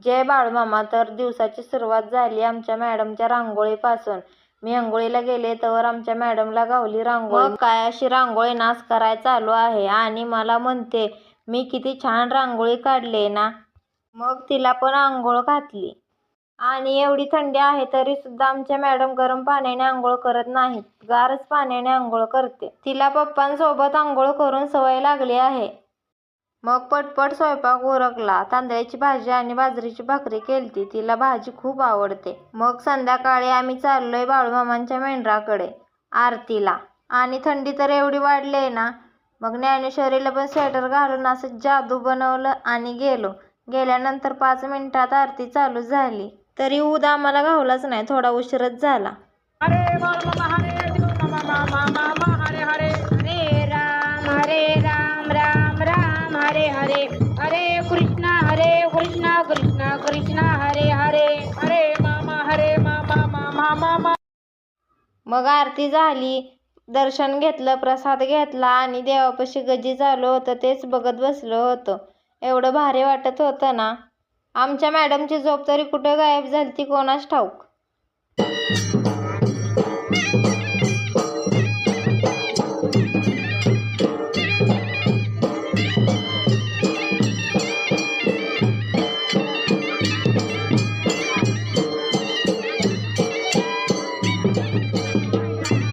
जय बाळूमामा. तर दिवसाची सुरुवात झाली आमच्या मॅडमच्या रांगोळीपासून. मी अंघोळीला गेले तर आमच्या मॅडमला गावली रांगोळी. मग काय अशी रांगोळी नाच कराय चालू आहे आणि मला म्हणते मी किती छान रांगोळी काढले ना. मग तिला पण आंघोळ घातली. आणि एवढी थंडी आहे तरी सुद्धा आमच्या मॅडम गरम पाण्याने आंघोळ करत नाहीत, गारच पाण्याने आंघोळ करते. तिला पप्पांसोबत आंघोळ करून सवय लागली आहे. मग पटपट स्वयंपाक उरकला. तांदळाची भाजी आणि बाजरीची भाकरी केलती. तिला भाजी खूप आवडते. मग संध्याकाळी आम्ही चाललोय बाळूमामांच्या मेंढराकडे आरतीला. आणि थंडी तर एवढी वाढली ना. मग ज्ञानेश्वरीला पण स्वेटर घालून असं जादू बनवलं आणि गेलो. गेल्यानंतर 5 मिनिटात आरती चालू झाली. तरी ऊद आम्हाला घावलाच नाही, थोडा उशीरच झाला. हरे बाळूमामा हरे मामा हरे हरे हरे राम राम राम हरे हरे हरे कृष्णा कृष्णा कृष्णा हरे हरे हरे मामा मामा. मग आरती झाली, दर्शन घेतलं, प्रसाद घेतला आणि देवापाशी गजी चालू होतं तेच बघत बसलो होतो. एवढं भारी वाटत होतं ना. आमच्या मॅडमची झोप तरी कुठं गायब झाली ती कोणास ठाऊक.